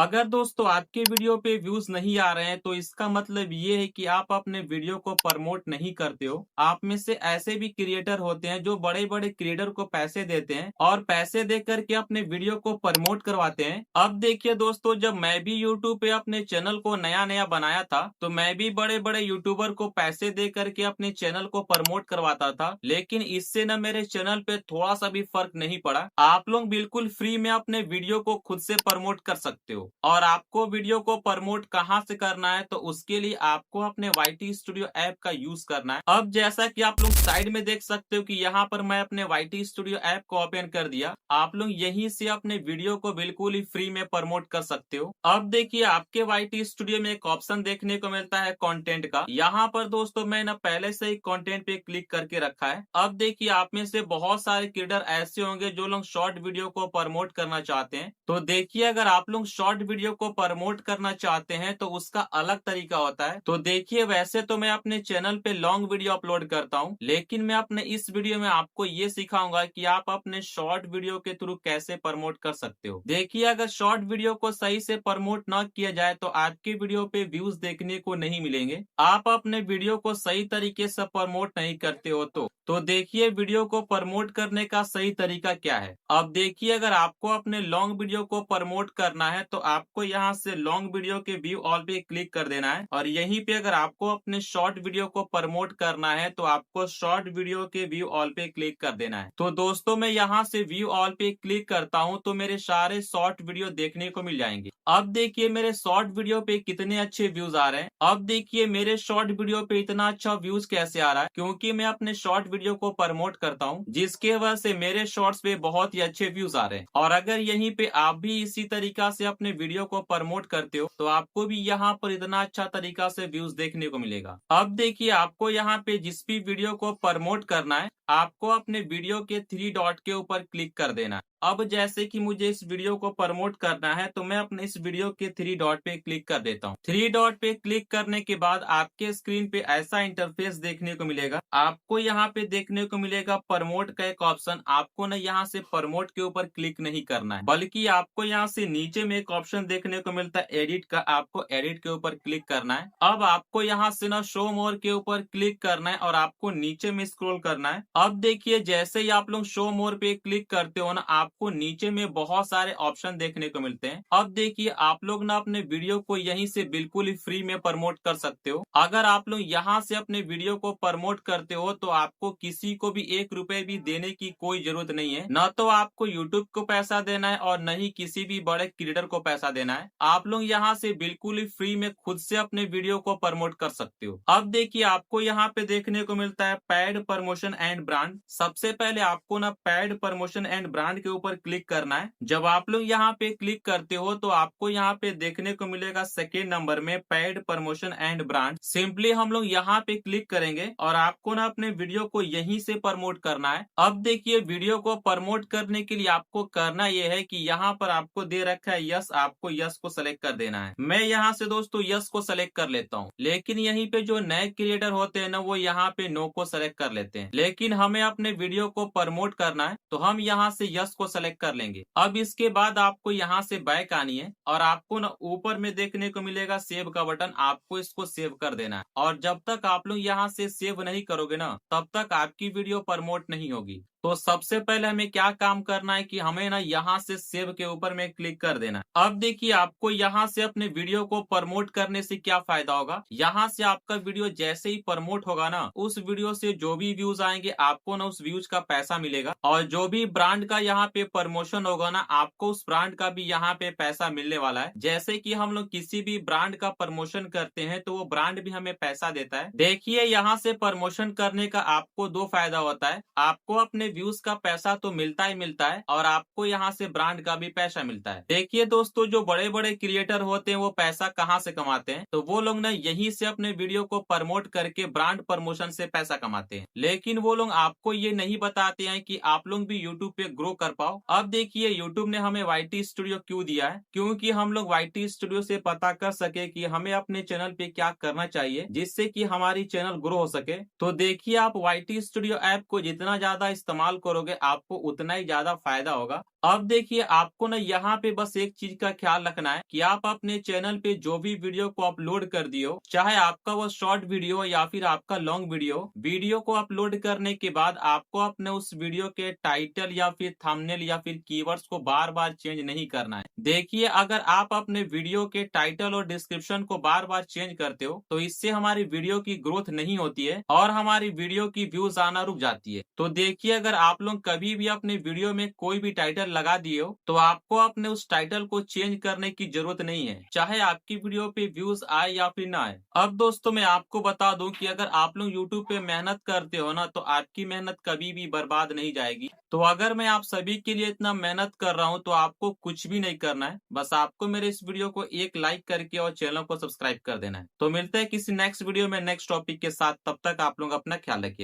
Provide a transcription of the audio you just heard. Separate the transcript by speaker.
Speaker 1: अगर दोस्तों आपके वीडियो पे व्यूज नहीं आ रहे हैं तो इसका मतलब ये है कि आप अपने वीडियो को प्रमोट नहीं करते हो। आप में से ऐसे भी क्रिएटर होते हैं जो बड़े बड़े क्रिएटर को पैसे देते हैं और पैसे दे करके अपने वीडियो को प्रमोट करवाते हैं। अब देखिए दोस्तों, जब मैं भी यूट्यूब पे अपने चैनल को नया नया बनाया था तो मैं भी बड़े बड़े यूट्यूबर को पैसे दे करके अपने चैनल को प्रमोट करवाता था, लेकिन इससे न मेरे चैनल पे थोड़ा सा भी फर्क नहीं पड़ा। आप लोग बिल्कुल फ्री में अपने वीडियो को खुद से प्रमोट कर सकते हो। और आपको वीडियो को प्रमोट कहां से करना है तो उसके लिए आपको अपने वाईटी स्टूडियो ऐप का यूज करना है। अब जैसा कि आप लोग साइड में देख सकते हो कि यहाँ पर मैं अपने वाईटी स्टूडियो ऐप को ओपन कर दिया। आप लोग यहीं से अपने वीडियो को बिल्कुल ही फ्री में प्रमोट कर सकते हो। अब देखिए आपके वाईटी स्टूडियो में एक ऑप्शन देखने को मिलता है कंटेंट का। यहाँ पर दोस्तों मैंने पहले से ही कंटेंट पे क्लिक करके रखा है। अब देखिए आप में से बहुत सारे क्रिएटर ऐसे होंगे जो लोग शॉर्ट वीडियो को प्रमोट करना चाहते हैं। तो देखिए अगर आप लोग शॉर्ट वीडियो को प्रमोट करना चाहते हैं तो उसका अलग तरीका होता है। तो देखिए वैसे तो मैं अपने चैनल पे लॉन्ग वीडियो अपलोड करता हूँ, लेकिन मैं अपने इस वीडियो में आपको ये सिखाऊंगा कि आप अपने शॉर्ट वीडियो के थ्रू कैसे प्रमोट कर सकते हो। देखिए अगर शॉर्ट वीडियो को सही से प्रमोट न किया जाए तो आपके वीडियो पे व्यूज देखने को नहीं मिलेंगे। आप अपने वीडियो को सही तरीके से प्रमोट नहीं करते हो तो देखिए वीडियो को प्रमोट करने का सही तरीका क्या है। अब देखिए अगर आपको अपने लॉन्ग वीडियो को प्रमोट करना है तो आपको यहाँ से लॉन्ग वीडियो के व्यू ऑल पे क्लिक कर देना है और यहीं पे अगर आपको अपने शॉर्ट वीडियो को प्रमोट करना है तो आपको शॉर्ट वीडियो के व्यू ऑल पे क्लिक कर देना है। तो दोस्तों मैं यहाँ से व्यू ऑल पे क्लिक करता हूँ तो मेरे सारे शॉर्ट वीडियो देखने को मिल जाएंगे। अब देखिए मेरे शॉर्ट वीडियो पे कितने अच्छे व्यूज आ रहे हैं। अब देखिए मेरे शॉर्ट वीडियो पे इतना अच्छा व्यूज कैसे आ रहा है, क्योंकि मैं अपने शॉर्ट वीडियो को प्रमोट करता हूँ, जिसके वजह से मेरे शॉर्ट्स पे बहुत ही अच्छे व्यूज आ रहे हैं। और अगर यहीं पे आप भी इसी तरीका से अपने वीडियो को प्रमोट करते हो तो आपको भी यहाँ पर इतना अच्छा तरीका से व्यूज देखने को मिलेगा। अब देखिए आपको यहाँ पे जिस भी वीडियो को प्रमोट करना है आपको अपने वीडियो के 3 डॉट के ऊपर क्लिक कर देना है। अब जैसे कि मुझे इस वीडियो को प्रमोट करना है तो मैं अपने इस वीडियो के 3 डॉट पे क्लिक कर देता हूँ। 3 डॉट पे क्लिक करने के बाद आपके स्क्रीन पे ऐसा इंटरफेस देखने को मिलेगा। आपको यहाँ पे देखने को मिलेगा प्रमोट का एक ऑप्शन। आपको ना यहाँ से प्रमोट के ऊपर क्लिक नहीं करना है, बल्कि आपको यहाँ से नीचे में एक ऑप्शन देखने को मिलता है एडिट का। आपको एडिट के ऊपर क्लिक करना है। अब आपको यहाँ से ना शो मोर के ऊपर क्लिक करना है और आपको नीचे में स्क्रॉल करना है। अब देखिए जैसे ही आप लोग शो मोर पे क्लिक करते हो ना आपको नीचे में बहुत सारे ऑप्शन देखने को मिलते हैं। अब देखिए आप लोग ना अपने वीडियो को यहीं से बिल्कुल ही फ्री में प्रमोट कर सकते हो। अगर आप लोग यहाँ से अपने वीडियो को प्रमोट करते हो तो आपको किसी को भी 1 रुपए भी देने की कोई जरूरत नहीं है। न तो आपको यूट्यूब को पैसा देना है और न ही किसी भी बड़े क्रिएटर को पैसा देना है। आप लोग यहाँ से बिल्कुल ही फ्री में खुद से अपने वीडियो को प्रमोट कर सकते हो। अब देखिए आपको यहाँ पे देखने को मिलता है पेड प्रमोशन एंड ब्रांड। सबसे पहले आपको ना पेड प्रमोशन एंड ब्रांड के ऊपर क्लिक करना है। जब आप लोग यहाँ पे क्लिक करते हो तो आपको यहाँ पे देखने को मिलेगा सेकेंड नंबर में paid promotion and brand. Simply हम लोग यहाँ पे क्लिक करेंगे और आपको ना अपने वीडियो को यहीं से प्रमोट करना है। अब देखिए वीडियो को प्रमोट करने के लिए आपको करना यह है कि यहाँ पर आपको दे रखा है यस, आपको यस को सेलेक्ट कर देना है। मैं यहाँ से दोस्तों यस को सेलेक्ट कर लेता हूँ, लेकिन यहीं पे जो नए क्रिएटर होते हैं ना वो यहाँ पे नो को सेलेक्ट कर लेते हैं। लेकिन हमें अपने वीडियो को प्रमोट करना है तो हम यहाँ से यस को सेलेक्ट कर लेंगे। अब इसके बाद आपको यहाँ से बैक आनी है और आपको ना ऊपर में देखने को मिलेगा सेव का बटन। आपको इसको सेव कर देना है और जब तक आप लोग यहाँ से सेव नहीं करोगे ना तब तक आपकी वीडियो प्रमोट नहीं होगी। तो सबसे पहले हमें क्या काम करना है कि हमें ना यहाँ से सेव के ऊपर में क्लिक कर देना। अब देखिए आपको यहाँ से अपने वीडियो को प्रमोट करने से क्या फायदा होगा। यहाँ से आपका वीडियो जैसे ही प्रमोट होगा ना उस वीडियो से जो भी व्यूज आएंगे आपको ना उस व्यूज का पैसा मिलेगा और जो भी ब्रांड का यहाँ पे प्रमोशन होगा ना आपको उस ब्रांड का भी यहाँ पे पैसा मिलने वाला है। जैसे कि हम लोग किसी भी ब्रांड का प्रमोशन करते हैं तो वो ब्रांड भी हमें पैसा देता है। देखिए यहाँ से प्रमोशन करने का आपको 2 फायदा होता है। आपको अपने व्यूज का पैसा तो मिलता ही मिलता है और आपको यहाँ से ब्रांड का भी पैसा मिलता है। देखिए दोस्तों जो बड़े बड़े क्रिएटर होते हैं वो पैसा कहाँ से कमाते हैं, तो वो लोग ना यहीं से अपने वीडियो को प्रमोट करके ब्रांड प्रमोशन से पैसा कमाते हैं। लेकिन वो लोग आपको ये नहीं बताते हैं कि आप लोग भी यूट्यूब पे ग्रो कर पाओ। अब देखिए यूट्यूब ने हमें वाईटी स्टूडियो क्यों दिया है, क्योंकि हम लोग वाईटी स्टूडियो से पता कर सके कि हमें अपने चैनल पे क्या करना चाहिए जिससे कि हमारी चैनल ग्रो हो सके। तो देखिए आप वाईटी स्टूडियो ऐप को जितना ज्यादा इस्तेमाल करोगे आपको उतना ही ज्यादा फायदा होगा। अब देखिए आपको ना यहाँ पे बस एक चीज का ख्याल रखना है कि आप अपने चैनल पे जो भी वीडियो को अपलोड कर दियो, चाहे आपका वो शॉर्ट वीडियो या फिर आपका लॉन्ग वीडियो को अपलोड करने के बाद आपको अपने उस वीडियो के टाइटल या फिर थंबनेल या फिर कीवर्ड्स को बार बार चेंज नहीं करना है। देखिए अगर आप अपने वीडियो के टाइटल और डिस्क्रिप्शन को बार बार चेंज करते हो तो इससे हमारी वीडियो की ग्रोथ नहीं होती है और हमारी वीडियो की व्यूज आना रुक जाती है। तो देखिए अगर आप लोग कभी भी अपने वीडियो में कोई भी टाइटल लगा दिए हो तो आपको अपने उस टाइटल को चेंज करने की जरूरत नहीं है, चाहे आपकी वीडियो पे व्यूज आए या फिर ना आए। अब दोस्तों मैं आपको बता दूं कि अगर आप लोग यूट्यूब पे मेहनत करते हो ना तो आपकी मेहनत कभी भी बर्बाद नहीं जाएगी। तो अगर मैं आप सभी के लिए इतना मेहनत कर रहा हूँ तो आपको कुछ भी नहीं करना है, बस आपको मेरे इस वीडियो को एक लाइक करके और चैनल को सब्सक्राइब कर देना है। तो मिलते हैं किसी नेक्स्ट वीडियो में नेक्स्ट टॉपिक के साथ, तब तक आप लोग अपना ख्याल रखिए।